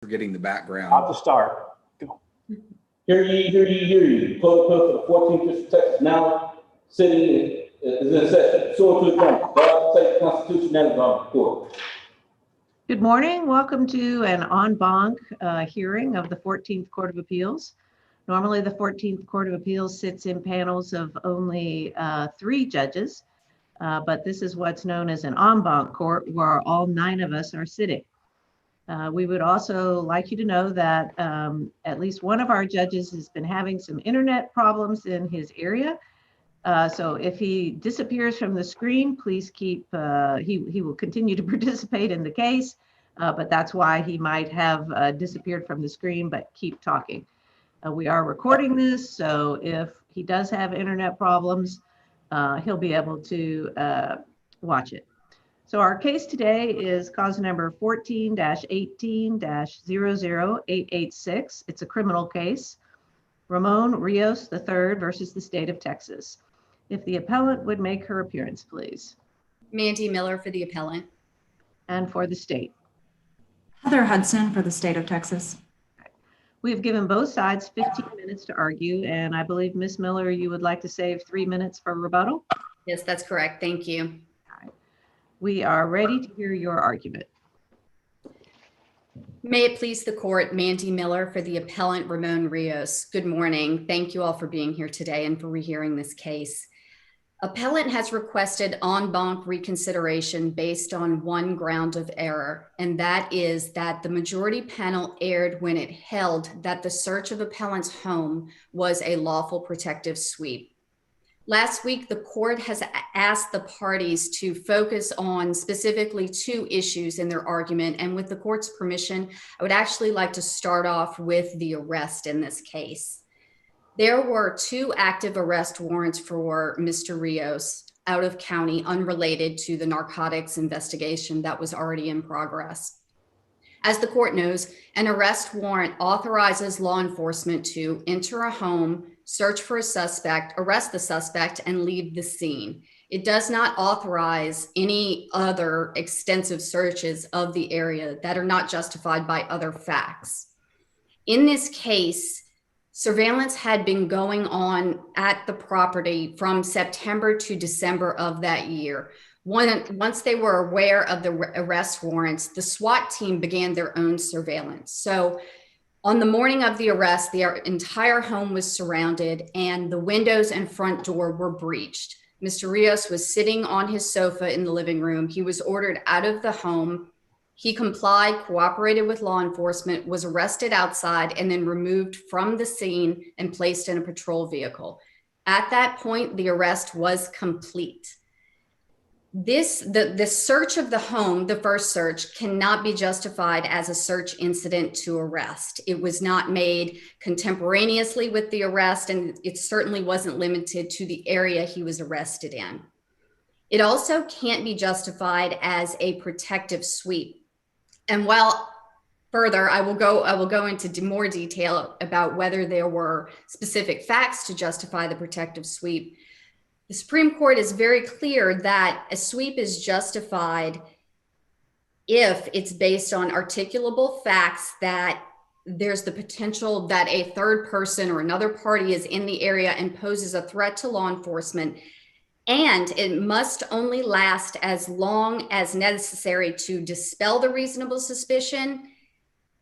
Getting the background. I'll just start. Hear ye, hear ye, hear ye. Public Court for the 14th District, Texas, now sitting is in session. So to adjourn. God save the Constitution and the court. Good morning. Welcome to an en banc hearing of the 14th Court of Appeals. Normally, the 14th Court of Appeals sits in panels of only 3 judges, but this is what's known as an en banc court where all 9 of us are sitting. We would also like you to know that at least one of our judges has been having some internet problems in his area. So if he disappears from the screen, please keep, he will continue to participate in the case, but that's why he might have disappeared from the screen, but keep talking. We are recording this, so if he does have internet problems, he'll be able to watch it. So our case today is cause number 14-18-00886. It's a criminal case. Ramon Rios III versus the state of Texas. If the appellant would make her appearance, please. Mandy Miller for the appellant. And for the state. Heather Hudson for the state of Texas. We have given both sides 15 minutes to argue, and I believe Ms. Miller, you would like to save 3 minutes for rebuttal? Yes, that's correct. Thank you. We are ready to hear your argument. May it please the court, Mandy Miller for the appellant Ramon Rios. Good morning. Thank you all for being here today and for rehearing this case. Appellant has requested en banc reconsideration based on one ground of error, and that is that the majority panel erred when it held that the search of appellant's home was a lawful protective sweep. Last week, the court has asked the parties to focus on specifically 2 issues in their argument. And with the court's permission, I would actually like to start off with the arrest in this case. There were 2 active arrest warrants for Mr. Rios out of county, unrelated to the narcotics investigation that was already in progress. As the court knows, an arrest warrant authorizes law enforcement to enter a home, search for a suspect, arrest the suspect, and leave the scene. It does not authorize any other extensive searches of the area that are not justified by other facts. In this case, surveillance had been going on at the property from September to December of that year. Once they were aware of the arrest warrants, the SWAT team began their own surveillance. So on the morning of the arrest, the entire home was surrounded and the windows and front door were breached. Mr. Rios was sitting on his sofa in the living room. He was ordered out of the home. He complied, cooperated with law enforcement, was arrested outside, and then removed from the scene and placed in a patrol vehicle. At that point, the arrest was complete. The search of the home, the first search, cannot be justified as a search incident to arrest. It was not made contemporaneously with the arrest, and it certainly wasn't limited to the area he was arrested in. It also can't be justified as a protective sweep. And while further, I will go into more detail about whether there were specific facts to justify the protective sweep. The Supreme Court is very clear that a sweep is justified if it's based on articulable facts that there's the potential that a third person or another party is in the area and poses a threat to law enforcement, and it must only last as long as necessary to dispel the reasonable suspicion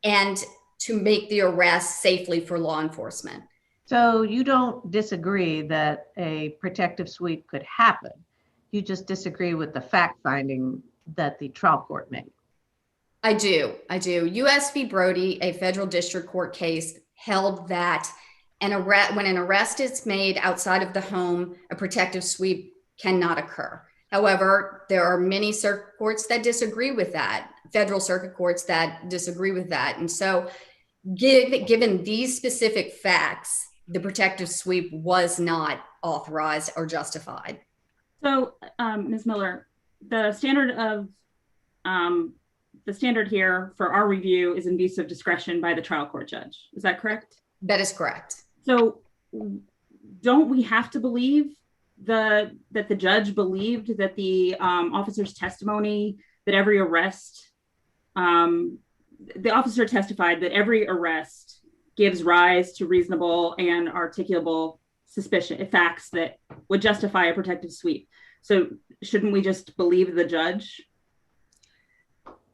and to make the arrest safely for law enforcement. So you don't disagree that a protective sweep could happen. You just disagree with the fact finding that the trial court made. I do. U.S. v. Brody, a federal district court case, held that when an arrest is made outside of the home, a protective sweep cannot occur. However, there are many circuit courts that disagree with that, federal circuit courts that disagree with that. And so given these specific facts, the protective sweep was not authorized or justified. So, Ms. Miller, the standard here for our review is abuse of discretion by the trial court judge. Is that correct? That is correct. So, don't we have to believe that the judge believed that the officer's testimony that every arrest the officer testified that every arrest gives rise to reasonable and articulable suspicion, facts that would justify a protective sweep. So shouldn't we just believe the judge?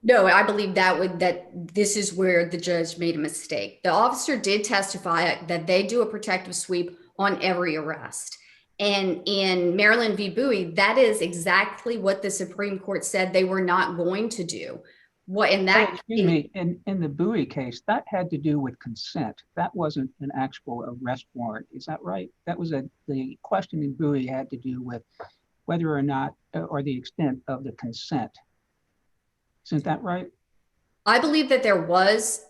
No, I believe that this is where the judge made a mistake. The officer did testify that they do a protective sweep on every arrest. And in Maryland v. Bowie, that is exactly what the Supreme Court said they were not going to do. What in that excuse me, in the Bowie case, that had to do with consent. That wasn't an actual arrest warrant. Is that right? That was the question in Bowie had to do with whether or not, or the extent of the consent. Isn't that right? I believe that there was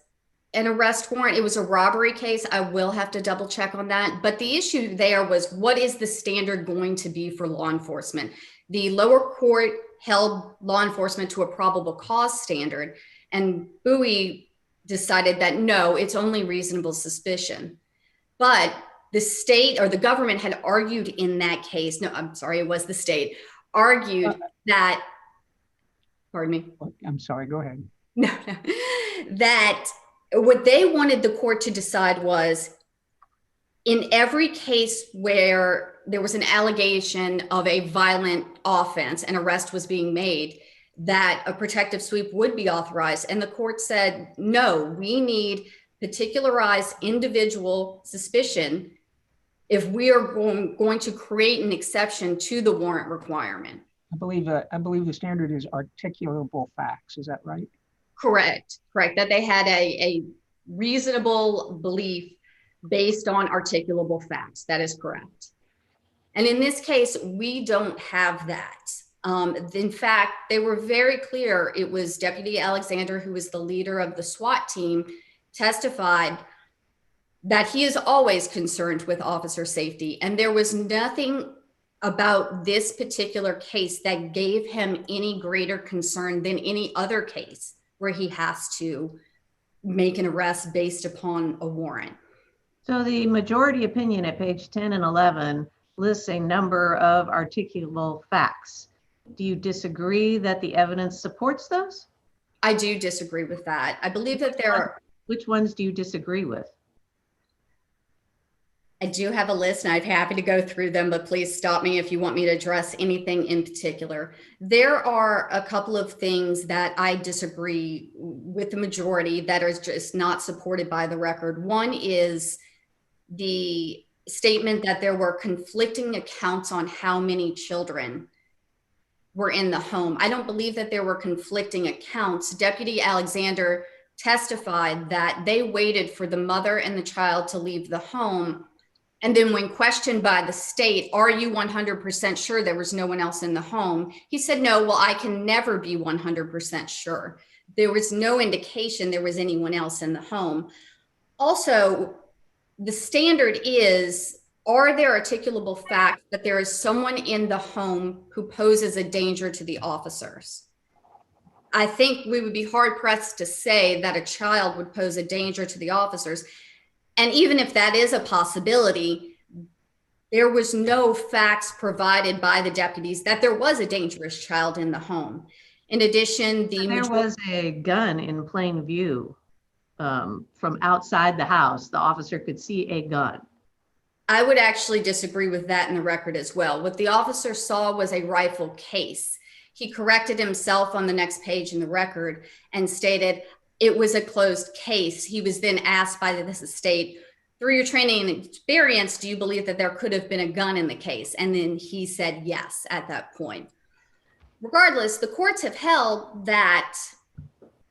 an arrest warrant. It was a robbery case. I will have to double check on that. But the issue there was, what is the standard going to be for law enforcement? The lower court held law enforcement to a probable cause standard, and Bowie decided that no, it's only reasonable suspicion. But the state or the government had argued in that case, no, I'm sorry, it was the state, argued that, pardon me. I'm sorry, go ahead. No, that what they wanted the court to decide was, in every case where there was an allegation of a violent offense, an arrest was being made, that a protective sweep would be authorized. And the court said, no, we need particularized individual suspicion if we are going to create an exception to the warrant requirement. I believe the standard is articulable facts. Is that right? Correct. That they had a reasonable belief based on articulable facts. That is correct. And in this case, we don't have that. In fact, they were very clear. It was Deputy Alexander, who was the leader of the SWAT team, testified that he is always concerned with officer safety. And there was nothing about this particular case that gave him any greater concern than any other case where he has to make an arrest based upon a warrant. So the majority opinion at page 10 and 11 lists a number of articulable facts. Do you disagree that the evidence supports those? I do disagree with that. I believe that there are. Which ones do you disagree with? I do have a list and I'm happy to go through them, but please stop me if you want me to address anything in particular. There are a couple of things that I disagree with the majority that are just not supported by the record. One is the statement that there were conflicting accounts on how many children were in the home. I don't believe that there were conflicting accounts. Deputy Alexander testified that they waited for the mother and the child to leave the home. And then when questioned by the state, are you 100% sure there was no one else in the home? He said, no, well, I can never be 100% sure. There was no indication there was anyone else in the home. Also, the standard is, are there articulable facts that there is someone in the home who poses a danger to the officers? I think we would be hard pressed to say that a child would pose a danger to the officers. And even if that is a possibility, there was no facts provided by the deputies that there was a dangerous child in the home. In addition, there was a gun in plain view from outside the house. The officer could see a gun. I would actually disagree with that in the record as well. What the officer saw was a rifle case. He corrected himself on the next page in the record and stated, it was a closed case. He was then asked by the state, through your training and experience, do you believe that there could have been a gun in the case? And then he said yes at that point. Regardless, the courts have held that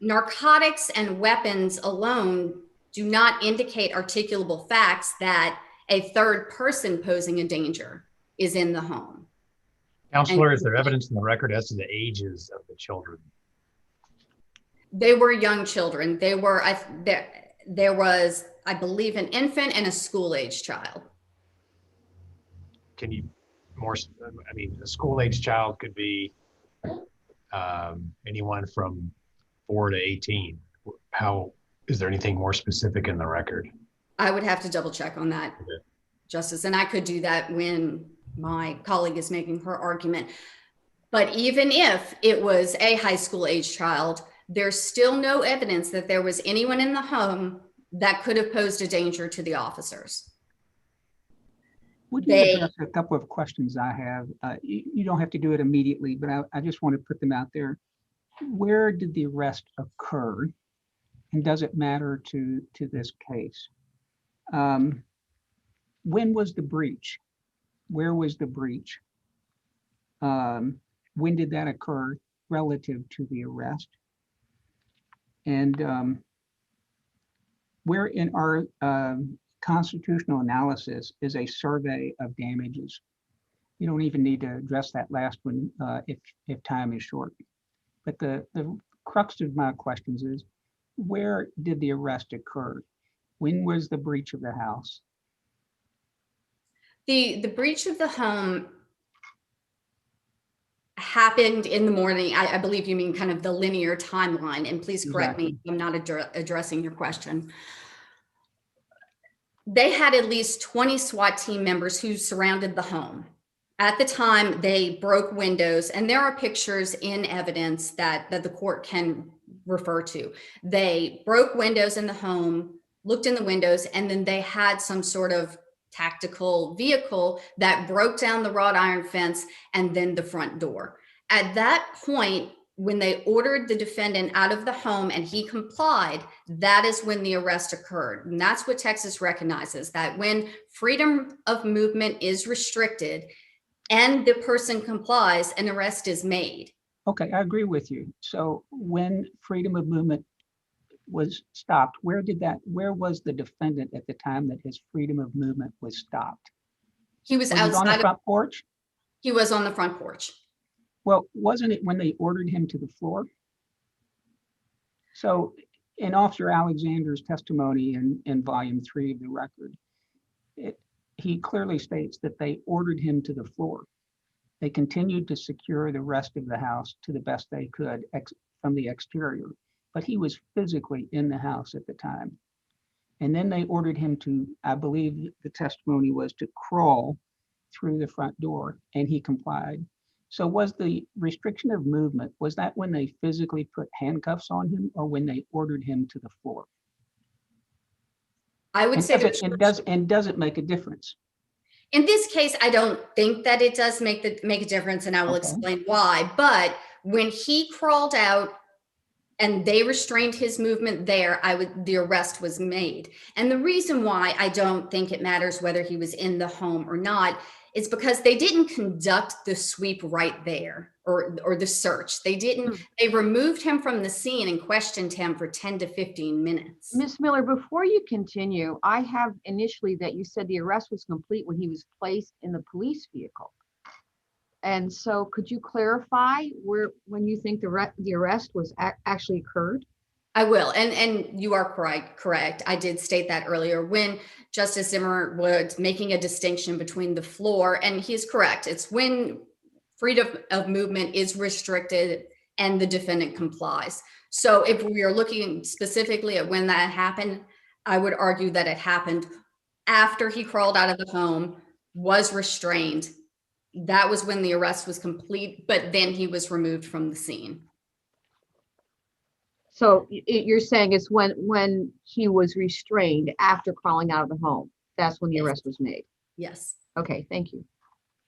narcotics and weapons alone do not indicate articulable facts that a third person posing a danger is in the home. Counselor, is there evidence in the record as to the ages of the children? They were young children. There was, I believe, an infant and a school-age child. Can you a school-age child could be anyone from 4 to 18. Is there anything more specific in the record? I would have to double check on that, okay, Justice, and I could do that when my colleague is making her argument. But even if it was a high school age child, there's still no evidence that there was anyone in the home that could have posed a danger to the officers. Would you address a couple of questions I have? You don't have to do it immediately, but I just want to put them out there. Where did the arrest occur? And does it matter to this case? When was the breach? Where was the breach? When did that occur relative to the arrest? And where in our constitutional analysis is a survey of damages? You don't even need to address that last one if time is short. But the crux of my questions is, where did the arrest occur? When was the breach of the house? The breach of the home happened in the morning. I believe you mean kind of the linear timeline, and please correct me if I'm not addressing your question. They had at least 20 SWAT team members who surrounded the home. At the time, they broke windows, and there are pictures in evidence that the court can refer to. They broke windows in the home, looked in the windows, and then they had some sort of tactical vehicle that broke down the wrought iron fence and then the front door. At that point, when they ordered the defendant out of the home and he complied, that is when the arrest occurred. And that's what Texas recognizes, that when freedom of movement is restricted and the person complies, an arrest is made. Okay, I agree with you. So when freedom of movement was stopped, where was the defendant at the time that his freedom of movement was stopped? He was outside on the front porch? He was on the front porch. Well, wasn't it when they ordered him to the floor? So in Officer Alexander's testimony in volume 3 of the record, he clearly states that they ordered him to the floor. They continued to secure the rest of the house to the best they could from the exterior, but he was physically in the house at the time. And then they ordered him to, I believe the testimony was, to crawl through the front door, and he complied. So was the restriction of movement, was that when they physically put handcuffs on him or when they ordered him to the floor? I would say does it make a difference? In this case, I don't think that it does make a difference, and I will explain why. But when he crawled out and they restrained his movement there, the arrest was made. And the reason why I don't think it matters whether he was in the home or not is because they didn't conduct the sweep right there or the search. They removed him from the scene and questioned him for 10 to 15 minutes. Ms. Miller, before you continue, I have initially that you said the arrest was complete when he was placed in the police vehicle. And so could you clarify when you think the arrest was actually occurred? I will, and you are correct. I did state that earlier when Justice Zimmer was making a distinction between the floor, and he is correct. It's when freedom of movement is restricted and the defendant complies. So if we are looking specifically at when that happened, I would argue that it happened after he crawled out of the home, was restrained. That was when the arrest was complete, but then he was removed from the scene. So you're saying it's when he was restrained after crawling out of the home, that's when the arrest was made? Yes. Okay, thank you.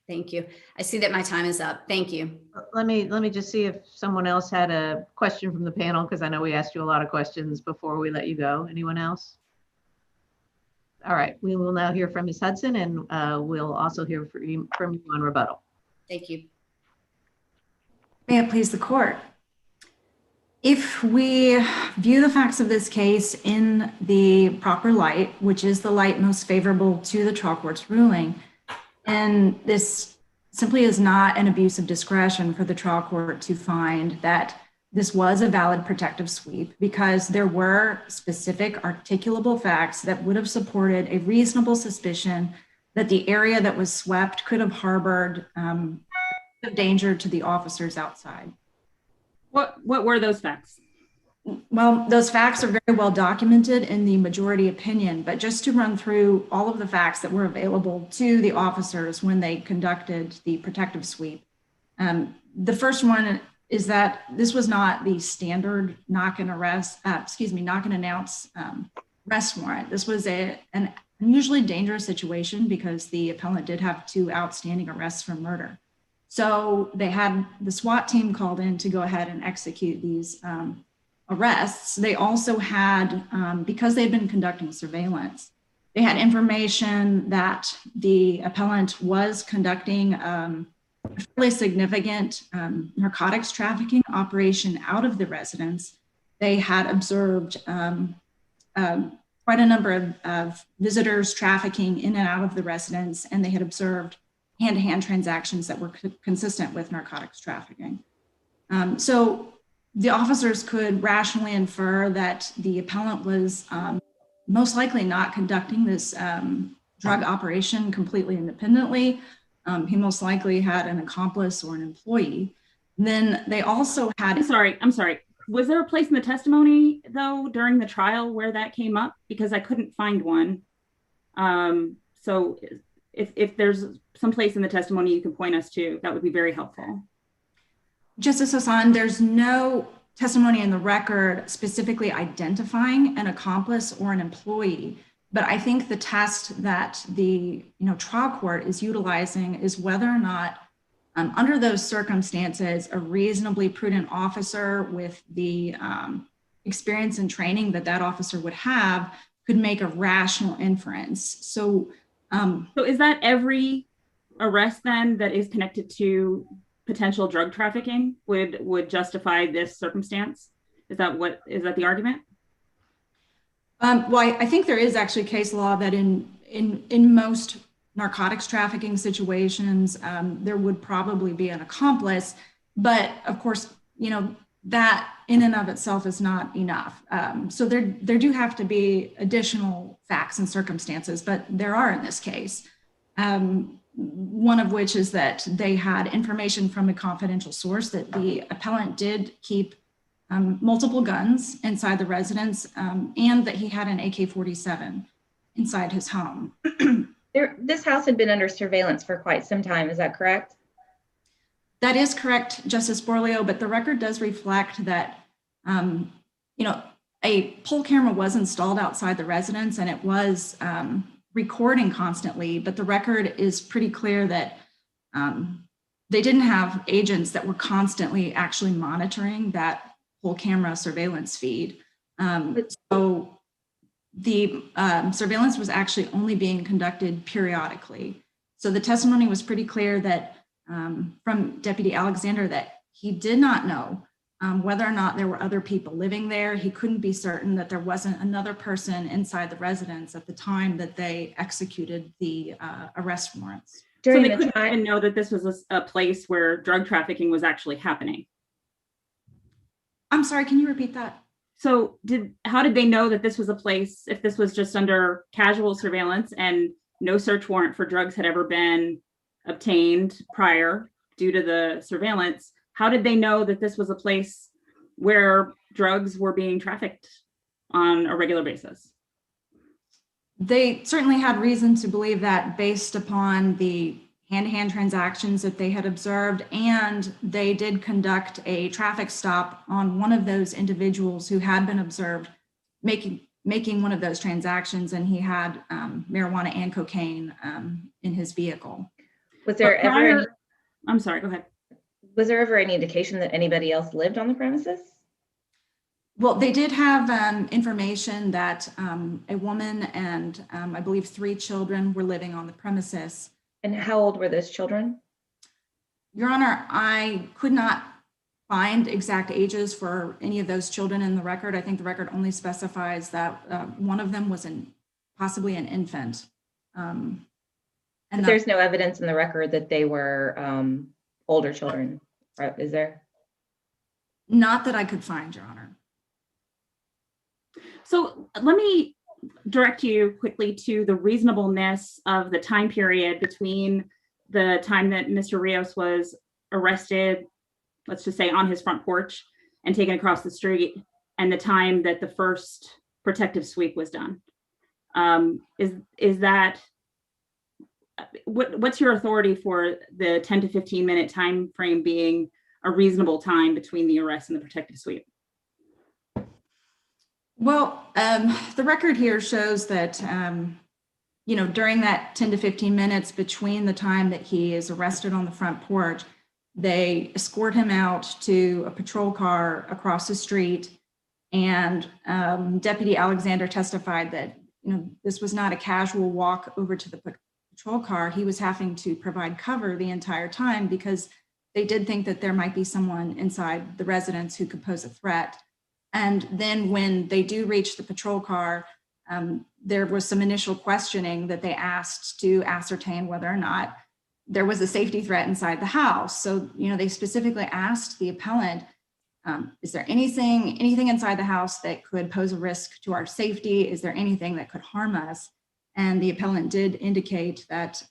Thank you. I see that my time is up. Thank you. Let me just see if someone else had a question from the panel, because I know we asked you a lot of questions before we let you go. Anyone else? All right, we will now hear from Ms. Hudson, and we'll also hear from you on rebuttal. Thank you. May it please the court. If we view the facts of this case in the proper light, which is the light most favorable to the trial court's ruling, and this simply is not an abuse of discretion for the trial court to find that this was a valid protective sweep, because there were specific articulable facts that would have supported a reasonable suspicion that the area that was swept could have harbored danger to the officers outside. What were those facts? Well, those facts are very well documented in the majority opinion, but just to run through all of the facts that were available to the officers when they conducted the protective sweep. The first one is that this was not the standard knock and announce arrest warrant. This was an unusually dangerous situation because the appellant did have 2 outstanding arrests for murder. So they had the SWAT team called in to go ahead and execute these arrests. They also had, because they'd been conducting surveillance, they had information that the appellant was conducting a fairly significant narcotics trafficking operation out of the residence. They had observed quite a number of visitors trafficking in and out of the residence, and they had observed hand-to-hand transactions that were consistent with narcotics trafficking. So the officers could rationally infer that the appellant was most likely not conducting this drug operation completely independently. He most likely had an accomplice or an employee. Then they also had— I'm sorry. Was there a place in the testimony, though, during the trial where that came up? Because I couldn't find one. So if there's some place in the testimony you can point us to, that would be very helpful. Justice Hassan, there's no testimony in the record specifically identifying an accomplice or an employee. But I think the test that the trial court is utilizing is whether or not, under those circumstances, a reasonably prudent officer with the experience and training that officer would have could make a rational inference. So is that every arrest then that is connected to potential drug trafficking would justify this circumstance? Is that the argument? Well, I think there is actually case law that in most narcotics trafficking situations, there would probably be an accomplice, but of course, that in and of itself is not enough. So there do have to be additional facts and circumstances, but there are in this case. One of which is that they had information from a confidential source that the appellant did keep multiple guns inside the residence, and that he had an AK-47 inside his home. This house had been under surveillance for quite some time, is that correct? That is correct, Justice Borleo, but the record does reflect that, a poll camera was installed outside the residence and it was recording constantly, but the record is pretty clear that they didn't have agents that were constantly actually monitoring that poll camera surveillance feed. So the surveillance was actually only being conducted periodically. So the testimony was pretty clear that from Deputy Alexander that he did not know whether or not there were other people living there. He couldn't be certain that there wasn't another person inside the residence at the time that they executed the arrest warrants. So they couldn't even know that this was a place where drug trafficking was actually happening. I'm sorry, can you repeat that? So how did they know that this was a place, if this was just under casual surveillance and no search warrant for drugs had ever been obtained prior due to the surveillance? How did they know that this was a place where drugs were being trafficked on a regular basis? They certainly had reason to believe that based upon the hand-to-hand transactions that they had observed, and they did conduct a traffic stop on one of those individuals who had been observed making one of those transactions, and he had marijuana and cocaine in his vehicle. Was there ever I'm sorry, go ahead. Was there ever any indication that anybody else lived on the premises? Well, they did have information that a woman and I believe 3 children were living on the premises. And how old were those children? Your Honor, I could not find exact ages for any of those children in the record. I think the record only specifies that one of them was possibly an infant. And there's no evidence in the record that they were older children, right? Is there? Not that I could find, Your Honor. So let me direct you quickly to the reasonableness of the time period between the time that Mr. Rios was arrested, let's just say on his front porch and taken across the street, and the time that the first protective sweep was done. Is that, what's your authority for the 10 to 15 minute time frame being a reasonable time between the arrest and the protective sweep? Well, the record here shows that, during that 10 to 15 minutes between the time that he is arrested on the front porch, they escort him out to a patrol car across the street. And Deputy Alexander testified that, this was not a casual walk over to the patrol car. He was having to provide cover the entire time because they did think that there might be someone inside the residence who could pose a threat. And then when they do reach the patrol car, there was some initial questioning that they asked to ascertain whether or not there was a safety threat inside the house. So, they specifically asked the appellant, is there anything inside the house that could pose a risk to our safety? Is there anything that could harm us? And the appellant did indicate that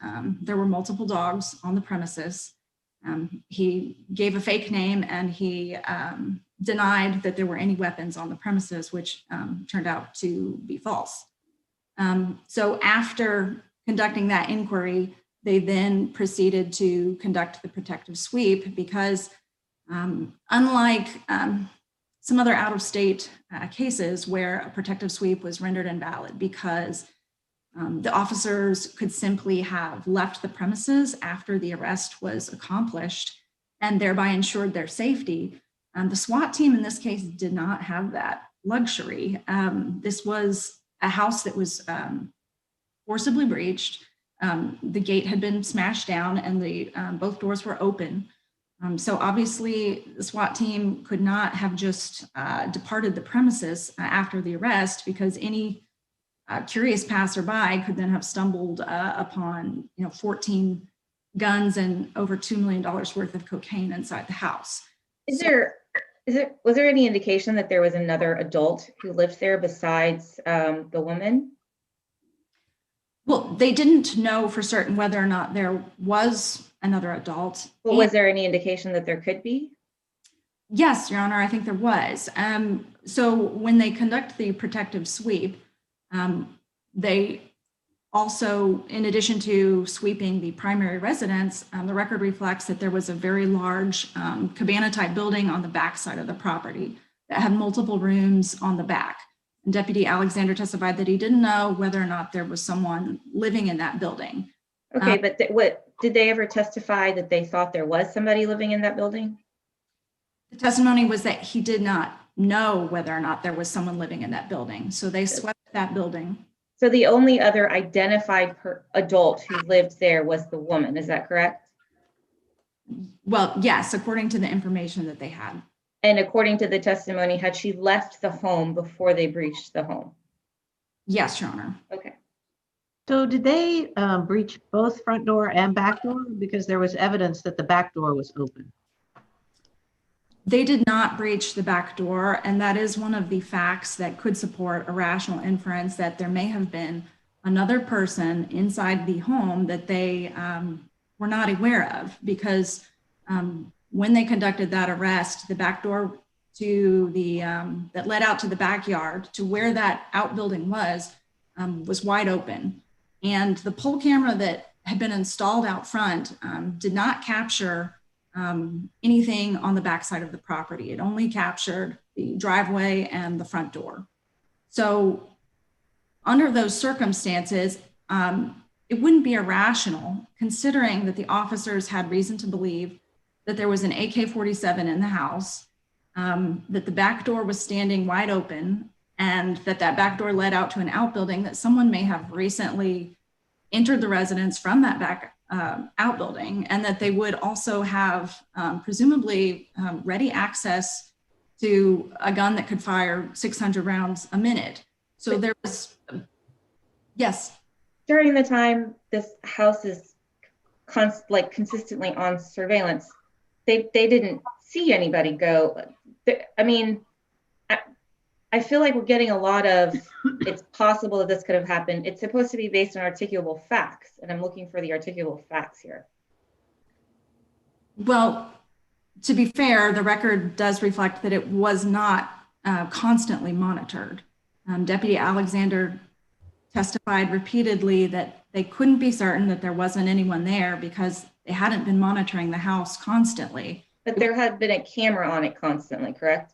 there were multiple dogs on the premises. He gave a fake name and he denied that there were any weapons on the premises, which turned out to be false. So after conducting that inquiry, they then proceeded to conduct the protective sweep because unlike some other out-of-state cases where a protective sweep was rendered invalid because the officers could simply have left the premises after the arrest was accomplished and thereby ensured their safety, the SWAT team in this case did not have that luxury. This was a house that was forcibly breached. The gate had been smashed down and the both doors were open. So obviously the SWAT team could not have just departed the premises after the arrest because any curious passerby could then have stumbled upon 14 guns and over $2 million worth of cocaine inside the house. Was there any indication that there was another adult who lived there besides the woman? Well, they didn't know for certain whether or not there was another adult. Well, was there any indication that there could be? Yes, Your Honor, I think there was. So when they conduct the protective sweep, they also, in addition to sweeping the primary residence, the record reflects that there was a very large cabana-type building on the back side of the property that had multiple rooms on the back. And Deputy Alexander testified that he didn't know whether or not there was someone living in that building. Okay, but what did they ever testify that they thought there was somebody living in that building? The testimony was that he did not know whether or not there was someone living in that building. So they swept that building. So the only other identified adult who lived there was the woman, is that correct? Well, yes, according to the information that they had. And according to the testimony, had she left the home before they breached the home? Yes, Your Honor. Okay. So did they breach both front door and back door? Because there was evidence that the back door was open. They did not breach the back door, and that is one of the facts that could support a rational inference that there may have been another person inside the home that they were not aware of, because when they conducted that arrest, the back door to the that led out to the backyard to where that outbuilding was wide open, and the pole camera that had been installed out front did not capture anything on the backside of the property. It only captured the driveway and the front door. So under those circumstances, it wouldn't be irrational, considering that the officers had reason to believe that there was an AK-47 in the house, that the back door was standing wide open, and that back door led out to an outbuilding, that someone may have recently entered the residence from that back outbuilding, and that they would also have presumably ready access to a gun that could fire 600 rounds a minute. So there was, yes. During the time this house is consistently on surveillance, they didn't see anybody go. I mean, I feel like we're getting a lot of, it's possible that this could have happened. It's supposed to be based on articulable facts, and I'm looking for the articulable facts here. Well, to be fair, the record does reflect that it was not constantly monitored. Deputy Alexander testified repeatedly that they couldn't be certain that there wasn't anyone there because they hadn't been monitoring the house constantly. But there had been a camera on it constantly, correct?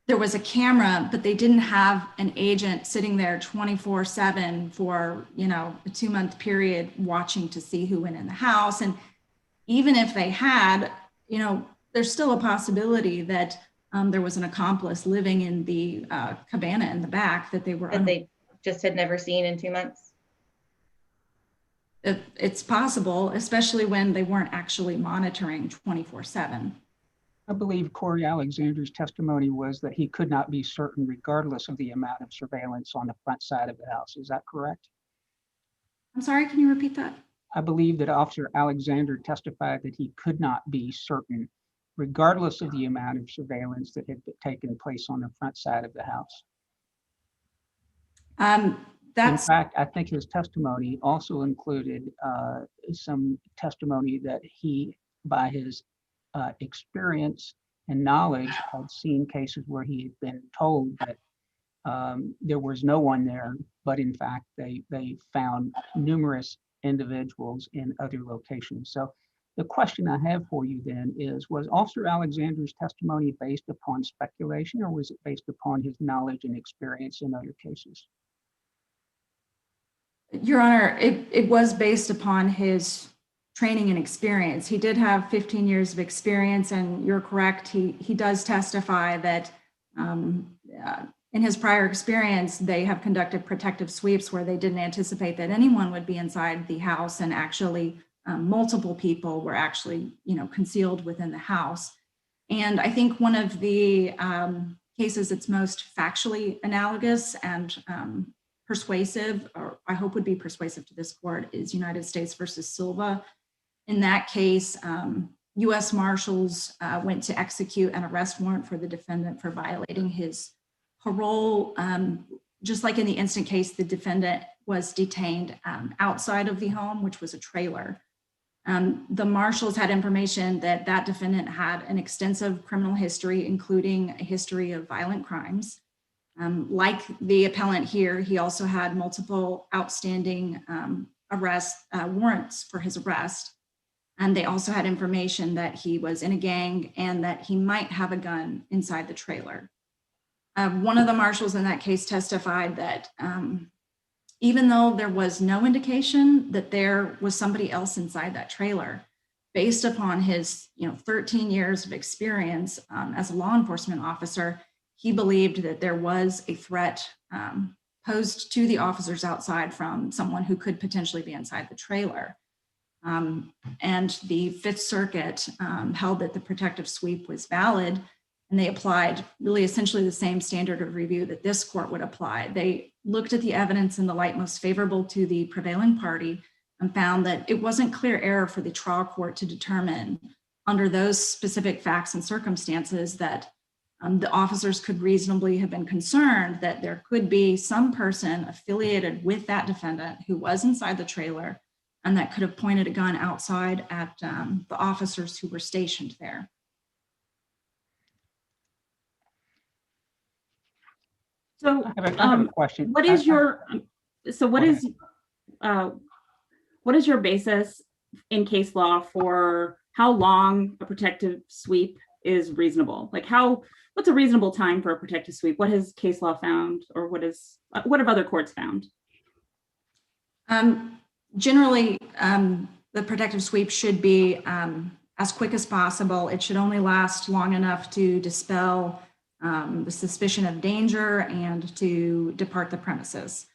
There was a camera, but they didn't have an agent sitting there 24/7 for, you know, a 2-month period watching to see who went in the house. And even if they had, you know, there's still a possibility that there was an accomplice living in the cabana in the back that they were. That they just had never seen in 2 months? It's possible, especially when they weren't actually monitoring 24/7. I believe Corey Alexander's testimony was that he could not be certain regardless of the amount of surveillance on the front side of the house. Is that correct? I'm sorry, can you repeat that? I believe that Officer Alexander testified that he could not be certain regardless of the amount of surveillance that had taken place on the front side of the house. In fact, I think his testimony also included some testimony that he, by his experience and knowledge, had seen cases where he had been told that there was no one there, but in fact, they found numerous individuals in other locations. So the question I have for you then is, was Officer Alexander's testimony based upon speculation, or was it based upon his knowledge and experience in other cases? Your Honor, it was based upon his training and experience. He did have 15 years of experience, and you're correct, he does testify that in his prior experience, they have conducted protective sweeps where they didn't anticipate that anyone would be inside the house, and actually multiple people were actually, you know, concealed within the house. And I think one of the cases that's most factually analogous and persuasive, or I hope would be persuasive to this court, is United States versus Silva. In that case, U.S. Marshals went to execute an arrest warrant for the defendant for violating his parole. Just like in the instant case, the defendant was detained outside of the home, which was a trailer. The Marshals had information that that defendant had an extensive criminal history, including a history of violent crimes. Like the appellant here, he also had multiple outstanding arrest warrants for his arrest. And they also had information that he was in a gang and that he might have a gun inside the trailer. One of the marshals in that case testified that even though there was no indication that there was somebody else inside that trailer, based upon his 13 years of experience as a law enforcement officer, he believed that there was a threat posed to the officers outside from someone who could potentially be inside the trailer. And the Fifth Circuit held that the protective sweep was valid, and they applied really essentially the same standard of review that this court would apply. They looked at the evidence in the light most favorable to the prevailing party and found that it wasn't clear error for the trial court to determine under those specific facts and circumstances that the officers could reasonably have been concerned that there could be some person affiliated with that defendant who was inside the trailer and that could have pointed a gun outside at the officers who were stationed there. So I have a question. What is your basis in case law for how long a protective sweep is reasonable? Like what's a reasonable time for a protective sweep? What has case law found, or what have other courts found? Generally, the protective sweep should be as quick as possible. It should only last long enough to dispel the suspicion of danger and to depart the premises.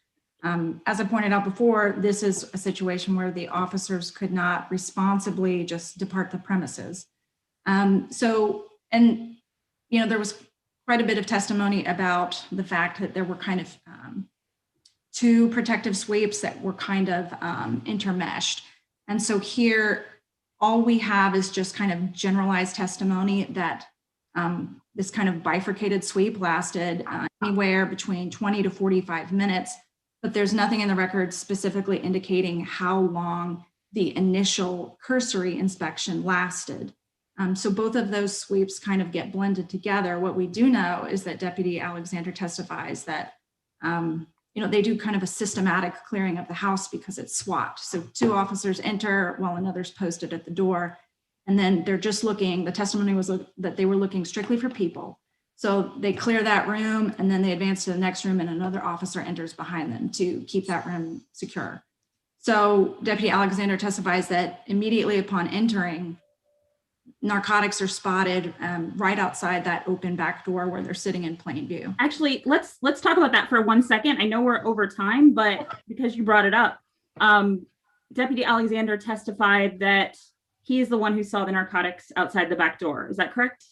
As I pointed out before, this is a situation where the officers could not responsibly just depart the premises. There was quite a bit of testimony about the fact that there were kind of two protective sweeps that were kind of intermeshed. And so here, all we have is just kind of generalized testimony that this kind of bifurcated sweep lasted anywhere between 20 to 45 minutes, but there's nothing in the record specifically indicating how long the initial cursory inspection lasted. So both of those sweeps kind of get blended together. What we do know is that Deputy Alexander testifies that they do kind of a systematic clearing of the house because it's SWAT. So two officers enter while another's posted at the door. And then they're just looking, the testimony was that they were looking strictly for people. So they clear that room and then they advance to the next room and another officer enters behind them to keep that room secure. So Deputy Alexander testifies that immediately upon entering, narcotics are spotted right outside that open back door where they're sitting in plain view. Actually, let's talk about that for 1 second. I know we're over time, but because you brought it up, Deputy Alexander testified that he is the one who saw the narcotics outside the back door. Is that correct?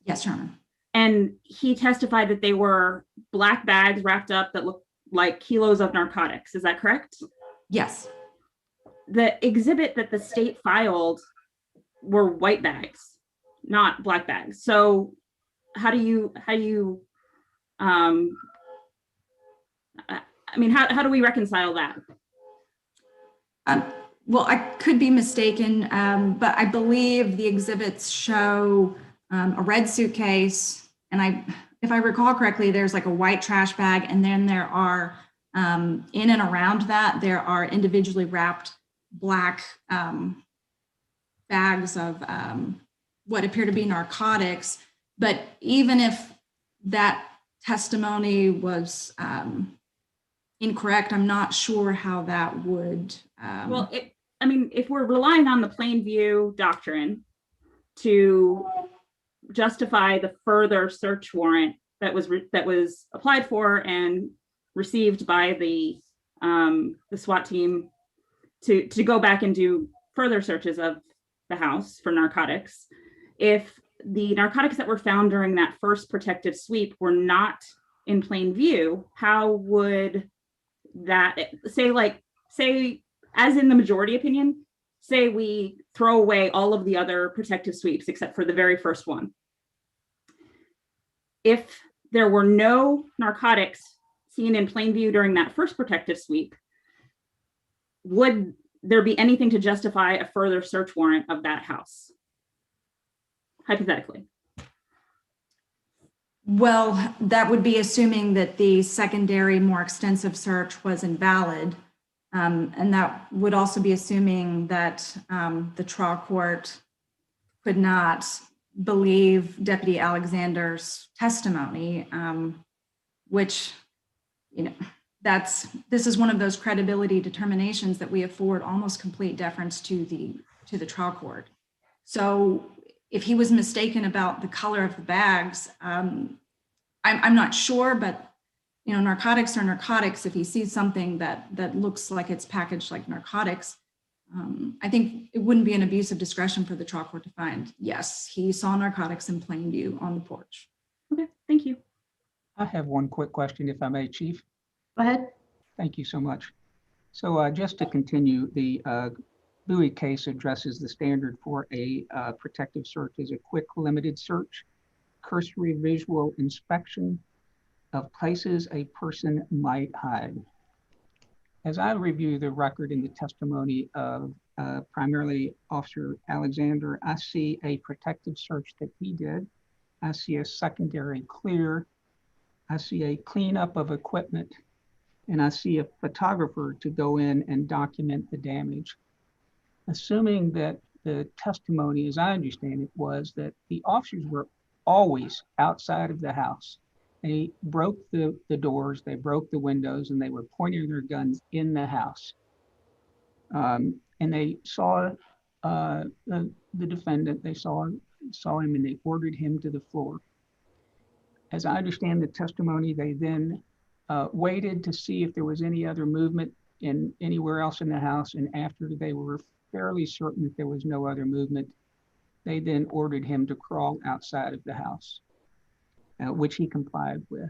Yes, Your Honor. And he testified that they were black bags wrapped up that looked like kilos of narcotics. Is that correct? Yes. The exhibit that the state filed were white bags, not black bags. So how do you how do we reconcile that? Well, I could be mistaken, but I believe the exhibits show a red suitcase, and if I recall correctly, there's like a white trash bag, and then there are in and around that there are individually wrapped black bags of what appear to be narcotics. But even if that testimony was incorrect, I'm not sure how that would. Well, if we're relying on the plain view doctrine to justify the further search warrant that was applied for and received by the SWAT team to go back and do further searches of the house for narcotics, if the narcotics that were found during that first protective sweep were not in plain view, how would that say as in the majority opinion, say we throw away all of the other protective sweeps except for the very first one. If there were no narcotics seen in plain view during that first protective sweep, would there be anything to justify a further search warrant of that house? Hypothetically. Well, that would be assuming that the secondary, more extensive search was invalid. And that would also be assuming that the trial court could not believe Deputy Alexander's testimony, which, this is one of those credibility determinations that we afford almost complete deference to the trial court. So if he was mistaken about the color of the bags, I'm not sure, but narcotics are narcotics. If he sees something that looks like it's packaged like narcotics, I think it wouldn't be an abuse of discretion for the trial court to find, yes, he saw narcotics in plain view on the porch. Okay, thank you. I have one quick question, if I may, Chief. Go ahead. Thank you so much. So just to continue, the Bowie case addresses the standard for a protective search as a quick limited search, cursory visual inspection of places a person might hide. As I review the record in the testimony of primarily Officer Alexander, I see a protective search that he did. I see a secondary clear. I see a cleanup of equipment, and I see a photographer to go in and document the damage. Assuming that the testimony, as I understand it, was that the officers were always outside of the house. They broke the doors, they broke the windows, and they were pointing their guns in the house. And they saw the defendant, they saw him, and they ordered him to the floor. As I understand the testimony, they then waited to see if there was any other movement anywhere else in the house. And after they were fairly certain that there was no other movement, they then ordered him to crawl outside of the house, which he complied with.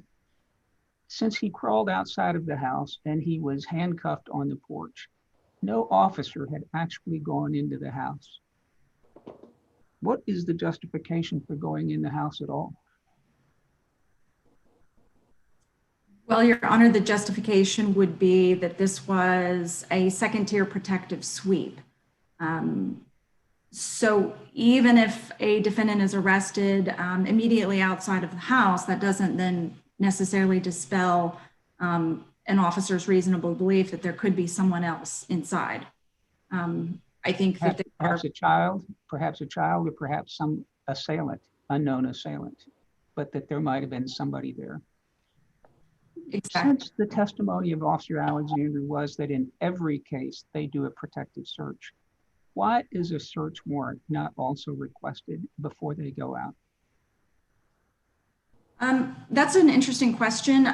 Since he crawled outside of the house and he was handcuffed on the porch, no officer had actually gone into the house. What is the justification for going in the house at all? Well, Your Honor, the justification would be that this was a second-tier protective sweep. So even if a defendant is arrested immediately outside of the house, that doesn't then necessarily dispel an officer's reasonable belief that there could be someone else inside. I think that they are, perhaps a child, or perhaps some assailant, unknown assailant, but that there might have been somebody there. exactly. Since the testimony of Officer Alexander was that in every case they do a protective search, why is a search warrant not also requested before they go out? That's an interesting question.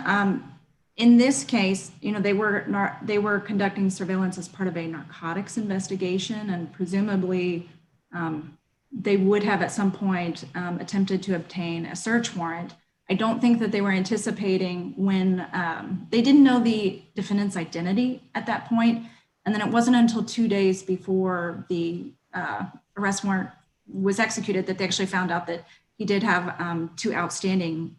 In this case, you know, they were conducting surveillance as part of a narcotics investigation, and presumably they would have at some point attempted to obtain a search warrant. I don't think that they were anticipating when they didn't know the defendant's identity at that point. And then it wasn't until 2 days before the arrest warrant was executed that they actually found out that he did have 2 outstanding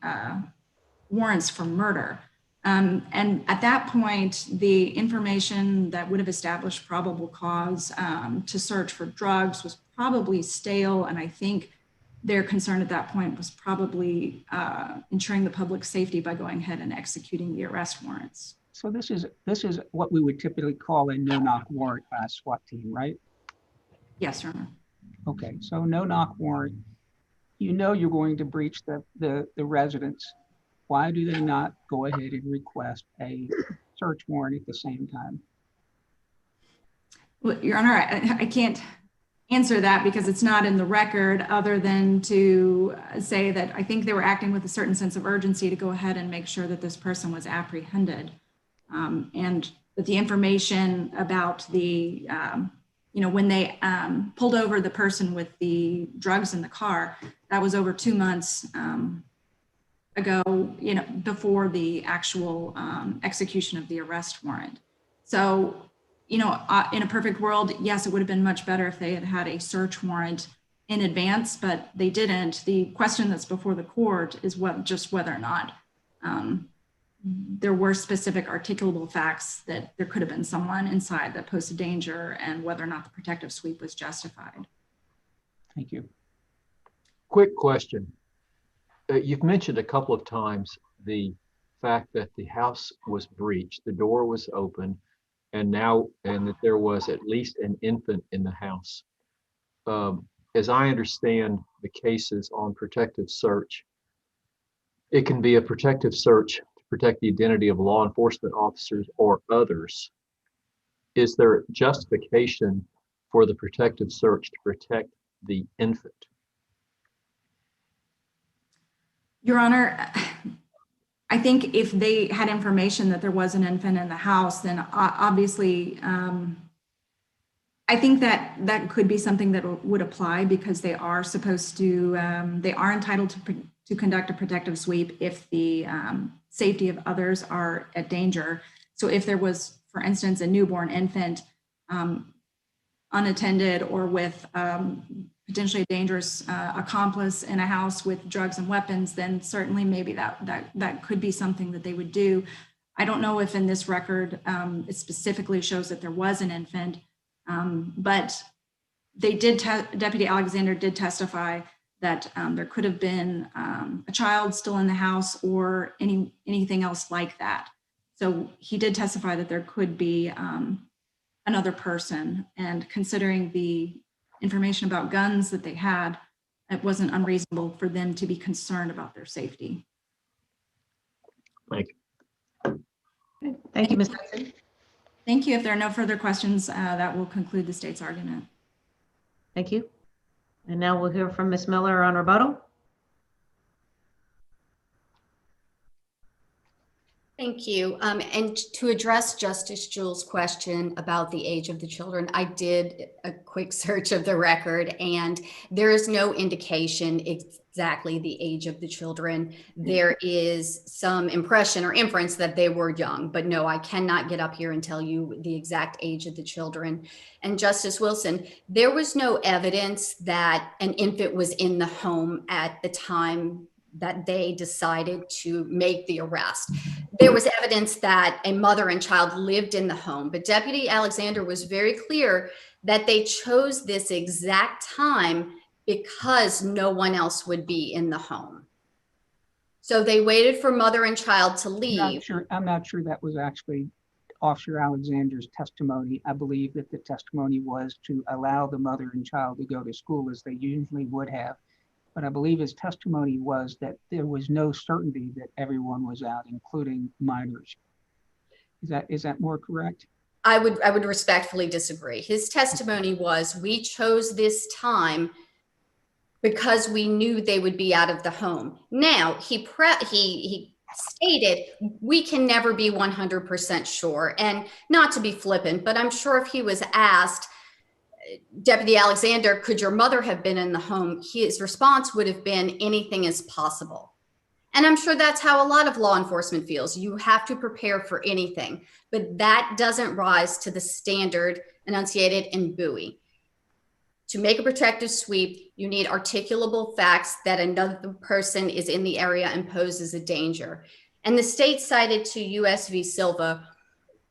warrants for murder. And at that point, the information that would have established probable cause to search for drugs was probably stale. And I think their concern at that point was probably ensuring the public safety by going ahead and executing the arrest warrants. So this is what we would typically call a no-knock warrant by a SWAT team, right? Yes, Your Honor. Okay, so no-knock warrant. You know you're going to breach the residence. Why do they not go ahead and request a search warrant at the same time? Well, Your Honor, I can't answer that because it's not in the record, other than to say that I think they were acting with a certain sense of urgency to go ahead and make sure that this person was apprehended. And that the information about the, you know, when they pulled over the person with the drugs in the car, that was over 2 months ago, you know, before the actual execution of the arrest warrant. So, you know, in a perfect world, yes, it would have been much better if they had had a search warrant in advance, but they didn't. The question that's before the court is just whether or not there were specific articulable facts that there could have been someone inside that posed a danger, and whether or not the protective sweep was justified. Thank you. Quick question. You've mentioned a couple of times the fact that the house was breached, the door was open, and that there was at least an infant in the house. As I understand the cases on protective search, it can be a protective search to protect the identity of law enforcement officers or others. Is there justification for the protective search to protect the infant? Your Honor, I think if they had information that there was an infant in the house, then obviously, I think that could be something that would apply, because they are supposed to, they are entitled to conduct a protective sweep if the safety of others are at danger. So if there was, for instance, a newborn infant unattended or with potentially a dangerous accomplice in a house with drugs and weapons, then certainly maybe that could be something that they would do. I don't know if in this record it specifically shows that there was an infant, but they did. Deputy Alexander did testify that there could have been a child still in the house or anything else like that. So he did testify that there could be another person, and considering the information about guns that they had, it wasn't unreasonable for them to be concerned about their safety. Thank you. Thank you, Ms. Hudson. Thank you. If there are no further questions, that will conclude the state's argument. Thank you. And now we'll hear from Ms. Miller on rebuttal. Thank you. And to address Justice Jewell's question about the age of the children, I did a quick search of the record, and there is no indication exactly the age of the children. There is some impression or inference that they were young, but no, I cannot get up here and tell you the exact age of the children. And Justice Wilson, there was no evidence that an infant was in the home at the time that they decided to make the arrest. There was evidence that a mother and child lived in the home, but Deputy Alexander was very clear that they chose this exact time because no one else would be in the home. So they waited for mother and child to leave. I'm not sure that was actually Officer Alexander's testimony, I believe that the testimony was to allow the mother and child to go to school as they usually would have. But I believe his testimony was that there was no certainty that everyone was out, including minors. Is that more correct? I would respectfully disagree. His testimony was, we chose this time because we knew they would be out of the home. Now, he stated, we can never be 100% sure, and not to be flippant, but I'm sure if he was asked, Deputy Alexander, could your mother have been in the home? His response would have been, anything is possible. And I'm sure that's how a lot of law enforcement feels. You have to prepare for anything, but that doesn't rise to the standard enunciated in Bowie. To make a protective sweep, you need articulable facts that another person is in the area and poses a danger. And the state cited to U.S. v. Silva.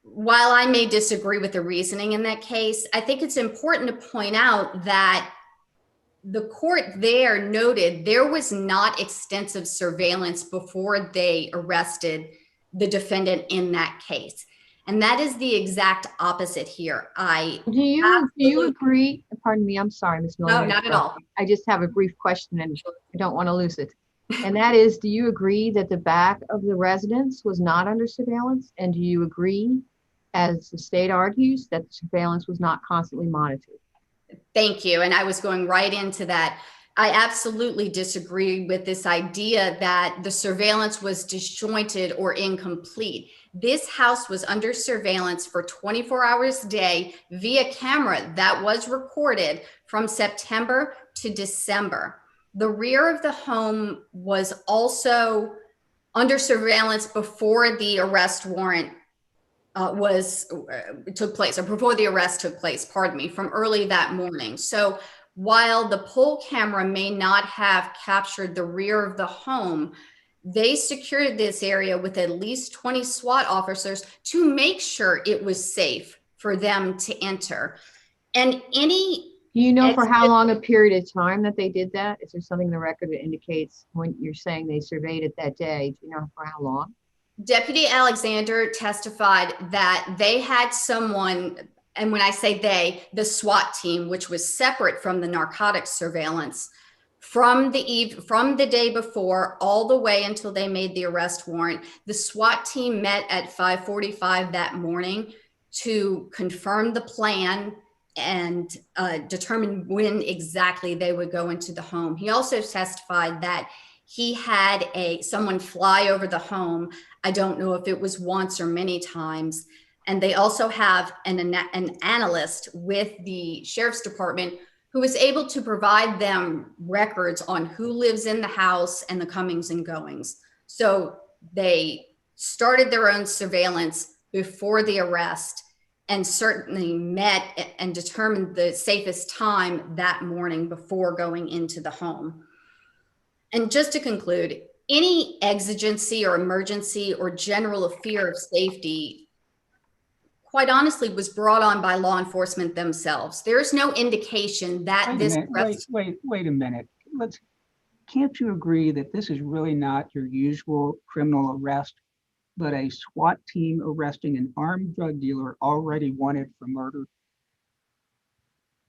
While I may disagree with the reasoning in that case, I think it's important to point out that the court there noted there was not extensive surveillance before they arrested the defendant in that case. And that is the exact opposite here. Do you agree? Pardon me, I'm sorry, Ms. Miller. No, not at all. I just have a brief question and I don't want to lose it. And that is, do you agree that the back of the residence was not under surveillance? And do you agree, as the state argues, that the surveillance was not constantly monitored? Thank you. And I was going right into that. I absolutely disagree with this idea that the surveillance was disjointed or incomplete. This house was under surveillance for 24 hours a day via camera that was recorded from September to December. The rear of the home was also under surveillance before the arrest warrant took place, or before the arrest took place, pardon me, from early that morning. So while the poll camera may not have captured the rear of the home, they secured this area with at least 20 SWAT officers to make sure it was safe for them to enter. And any... Do you know for how long a period of time that they did that? Is there something in the record that indicates when you're saying they surveyed it that day? Do you know for how long? Deputy Alexander testified that they had someone, and when I say they, the SWAT team, which was separate from the narcotics surveillance, from the day before all the way until they made the arrest warrant. The SWAT team met at 5:45 that morning to confirm the plan and determine when exactly they would go into the home. He also testified that he had someone fly over the home. I don't know if it was once or many times. And they also have an analyst with the sheriff's department who was able to provide them records on who lives in the house and the comings and goings. So they started their own surveillance before the arrest and certainly met and determined the safest time that morning before going into the home. And just to conclude, any exigency or emergency or general fear of safety, quite honestly, was brought on by law enforcement themselves. There's no indication that Wait a minute. Can't you agree that this is really not your usual criminal arrest, but a SWAT team arresting an armed drug dealer already wanted for murder?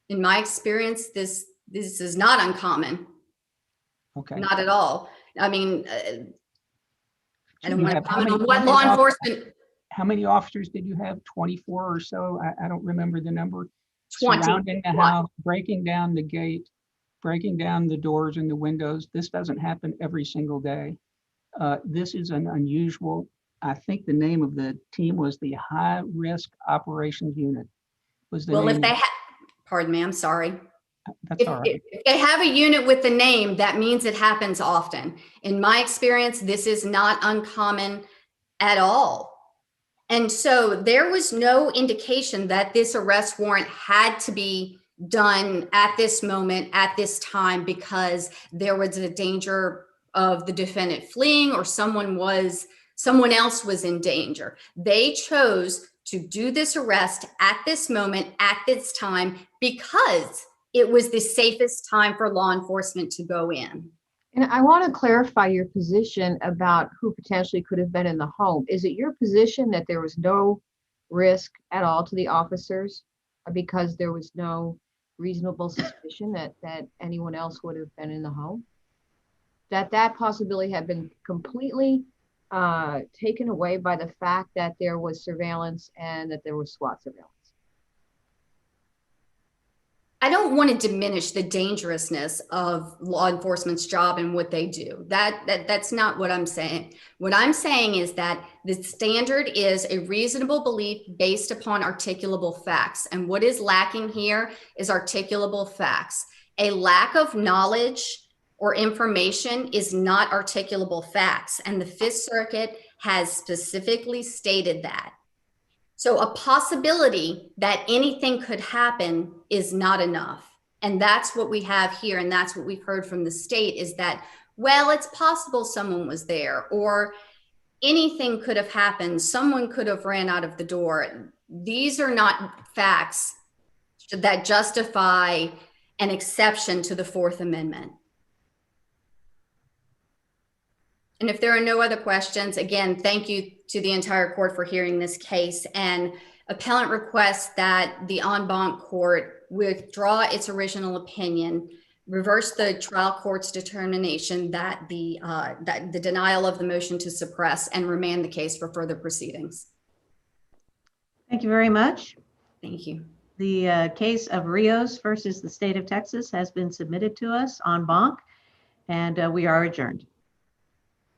In my experience, this is not uncommon. Okay. Not at all. I mean, I don't want to comment on what how law many enforcement. How many officers did you have? 24 or so? I don't remember the number. 20. Surrounding the house, breaking down the gate, breaking down the doors and the windows. This doesn't happen every single day. This is an unusual. I think the name of the team was the High Risk Operations Unit. Well, if they had, pardon me, I'm sorry. That's all right. If they have a unit with the name, that means it happens often. In my experience, this is not uncommon at all. And so there was no indication that this arrest warrant had to be done at this moment, at this time, because there was a danger of the defendant fleeing or someone else was in danger. They chose to do this arrest at this moment, at this time, because it was the safest time for law enforcement to go in. And I want to clarify your position about who potentially could have been in the home. Is it your position that there was no risk at all to the officers because there was no reasonable suspicion that anyone else would have been in the home? That possibility had been completely taken away by the fact that there was surveillance and that there was SWAT surveillance. I don't want to diminish the dangerousness of law enforcement's job and what they do. That's not what I'm saying. What I'm saying is that the standard is a reasonable belief based upon articulable facts. And what is lacking here is articulable facts. A lack of knowledge or information is not articulable facts. And the Fifth Circuit has specifically stated that. So a possibility that anything could happen is not enough. And that's what we have here. And that's what we've heard from the state is that, well, it's possible someone was there or anything could have happened. Someone could have ran out of the door. These are not facts that justify an exception to the Fourth Amendment. And if there are no other questions, again, thank you to the entire court for hearing this case. And appellant requests that the en banc court withdraw its original opinion, reverse the trial court's determination that the denial of the motion to suppress, and remand the case for further proceedings. Thank you very much. Thank you. The case of Rios versus the state of Texas has been submitted to us en banc, and we are adjourned.